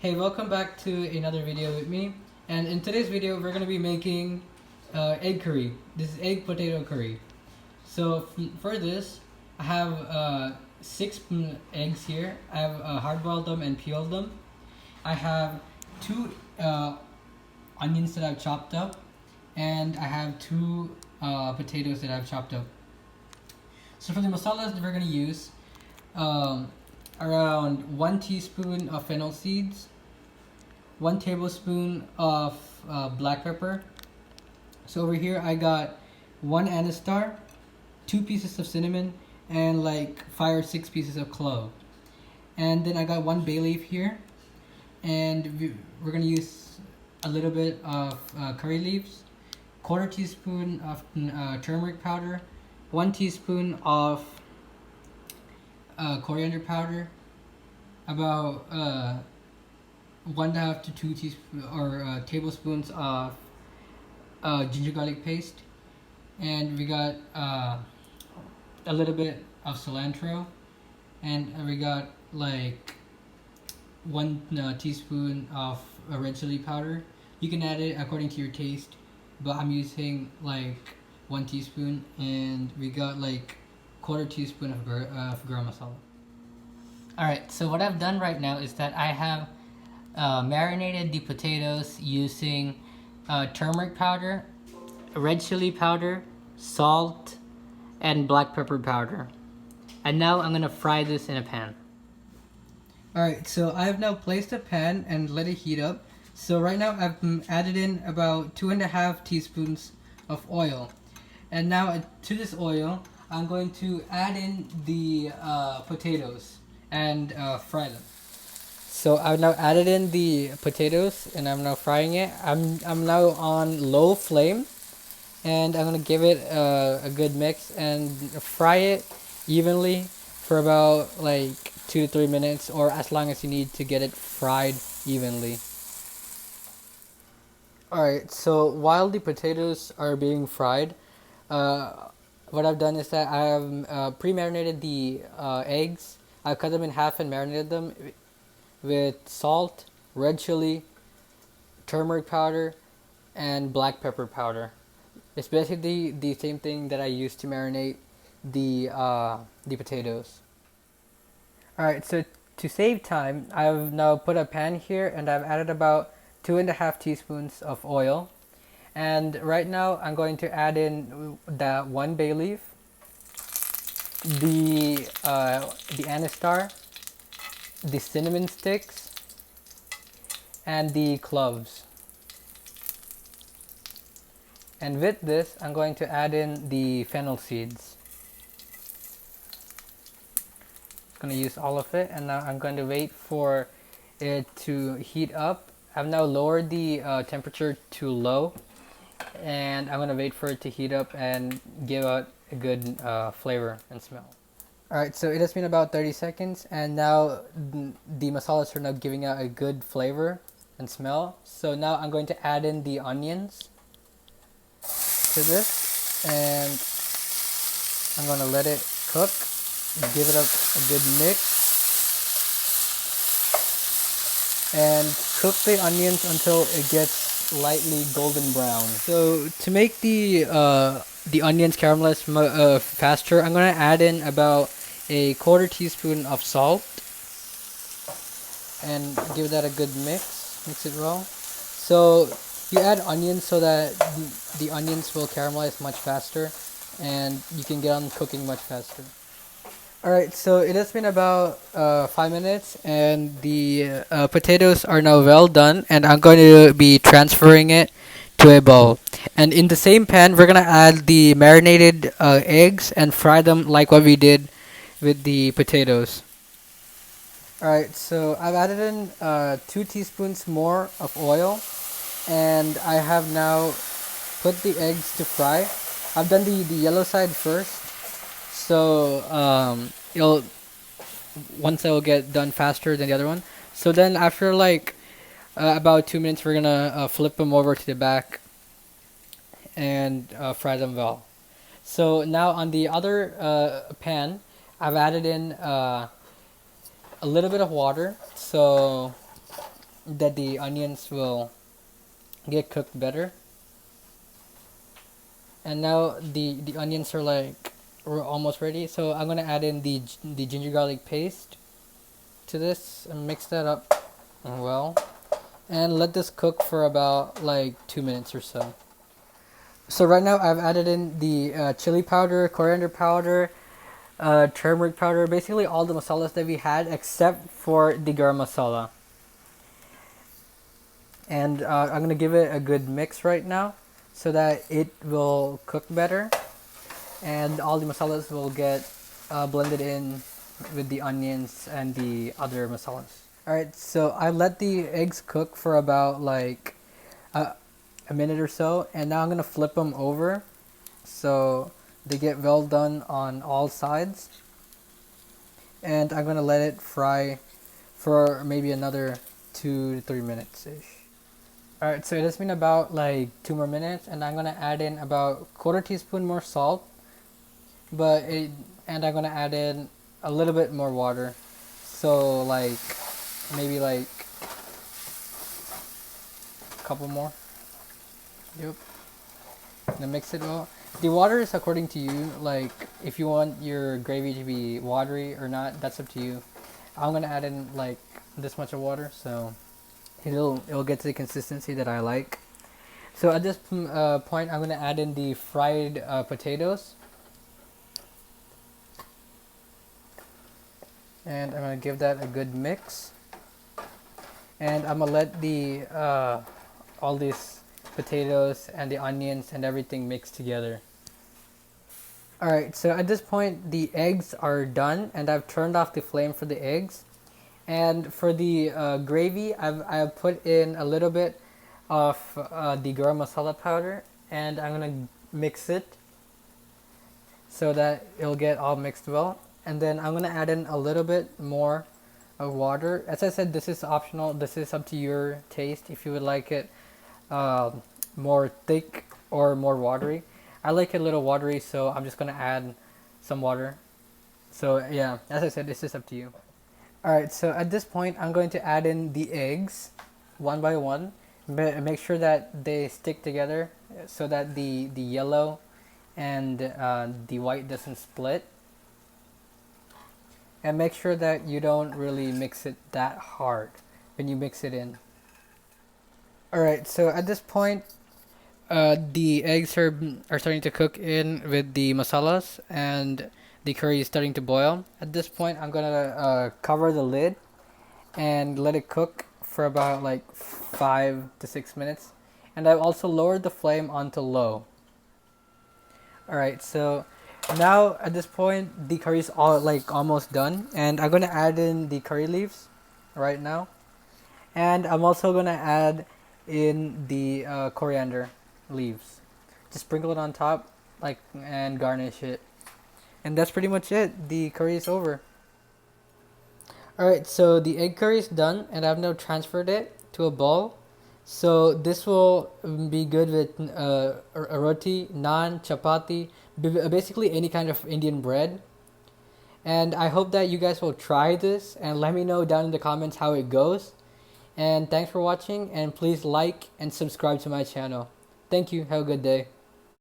Hey, welcome back to another video with me. And in today's video, we're gonna be making egg curry. This is egg potato curry. So for this, I have six eggs here. I have hard-boiled them and peeled them. I have two onions that I've chopped up, and I have two potatoes that I've chopped up. So for the masalas that we're gonna use, around 1 teaspoon of fennel seeds, 1 tablespoon of black pepper. So over here I got 1 anistar, 2 pieces of cinnamon, and like 5 or 6 pieces of clove. And then I got 1 bay leaf here, and we're gonna use a little bit of curry leaves, 1/4 teaspoon of turmeric powder, 1 teaspoon of coriander powder, about 1.5 to 2 teaspoons or tablespoons of ginger garlic paste, and we got a little bit of cilantro, and we got like 1 teaspoon of red chili powder. You can add it according to your taste, but I'm using like 1 teaspoon, and we got like 1/4 teaspoon of garam masala. Alright, so what I've done right now is that I have marinated the potatoes using turmeric powder, red chili powder, salt, and black pepper powder. And now I'm gonna fry this in a pan. Alright, so I have now placed a pan and let it heat up. So right now I've added in about 2.5 teaspoons of oil. And now to this oil, I'm going to add in the potatoes and fry them. So I've now added in the potatoes and I'm now frying it. I'm now on low flame, and I'm gonna give it a good mix and fry it evenly for about like 2 to 3 minutes, or as long as you need to get it fried evenly. Alright, so while the potatoes are being fried, what I've done is that I have pre-marinated the eggs. I've cut them in half and marinated them with salt, red chili, turmeric powder, and black pepper powder. It's basically the same thing that I used to marinate the potatoes. Alright, so to save time, I've now put a pan here and I've added about 2.5 teaspoons of oil. And right now I'm going to add in that 1 bay leaf, the anistar, the cinnamon sticks, and the cloves. And with this, I'm going to add in the fennel seeds. I'm going to use all of it, and now I'm going to wait for it to heat up. I've now lowered the temperature to low, and I'm going to wait for it to heat up and give out a good flavor and smell. Alright, so it has been about 30 seconds, and now the masalas are now giving out a good flavor and smell. So now I'm going to add in the onions to this, and I'm going to let it cook, give it a good mix, and cook the onions until it gets lightly golden brown. So to make the onions caramelize faster, I'm going to add in about 1/4 teaspoon of salt and give that a good mix it well. So you add onions so that the onions will caramelize much faster and you can get on cooking much faster. Alright, so it has been about 5 minutes, and the potatoes are now well done, and I'm going to be transferring it to a bowl. And in the same pan, we're going to add the marinated eggs and fry them like what we did with the potatoes. Alright, so I've added in 2 teaspoons more of oil, and I have now put the eggs to fry. I've done the yellow side first, so it'll once it will get done faster than the other one. So then after like about 2 minutes, we're gonna flip them over to the back and fry them well. So now on the other pan, I've added in a little bit of water. So that the onions will get cooked better. And now the onions are we're almost ready. So I'm gonna add in the ginger garlic paste to this and mix that up well, and let this cook for about like 2 minutes or so. So right now I've added in the chili powder, coriander powder, turmeric powder, basically all the masalas that we had except for the garam masala. And I'm gonna give it a good mix right now so that it will cook better and all the masalas will get blended in with the onions and the other masalas. Alright, so I let the eggs cook for about like a minute or so, and now I'm gonna flip them over so they get well done on all sides. And I'm gonna let it fry for maybe another 2 to 3 minutes ish. Alright, so it has been about like 2 more minutes, and I'm gonna add in about quarter teaspoon more salt, and I'm gonna add in a little bit more water, so like maybe like a couple more. Yep. Then mix it well. The water is according to you. Like if you want your gravy to be watery or not, that's up to you. I'm gonna add in like this much of water, so it'll get to the consistency that I like. So at this point, I'm gonna add in the fried potatoes, and I'm gonna give that a good mix. And I'm gonna let the all these potatoes and the onions and everything mix together. Alright, so at this point the eggs are done, and I've turned off the flame for the eggs. And for the gravy, I've put in a little bit of the garam masala powder, and I'm gonna mix it so that it'll get all mixed well. And then I'm gonna add in a little bit more of water. As I said, this is optional. This is up to your taste if you would like it more thick or more watery. I like it a little watery, so I'm just gonna add some water. So yeah, as I said, this is up to you. Alright, so at this point I'm going to add in the eggs one by one. Make sure that they stick together so that the yellow and the white doesn't split. And make sure that you don't really mix it that hard when you mix it in. Alright, so at this point the eggs are starting to cook in with the masalas, and the curry is starting to boil. At this point, I'm gonna cover the lid and let it cook for about like 5 to 6 minutes. And I've also lowered the flame onto low. Alright, so now at this point, the curry is almost done, and I'm gonna add in the curry leaves right now. And I'm also gonna add in the coriander leaves. Just sprinkle it on top and garnish it. And that's pretty much it. The curry is over. Alright, so the egg curry is done, and I've now transferred it to a bowl. So this will be good with a roti, naan, chapati, basically any kind of Indian bread. And I hope that you guys will try this and let me know down in the comments how it goes. And thanks for watching, and please like and subscribe to my channel. Thank you. Have a good day.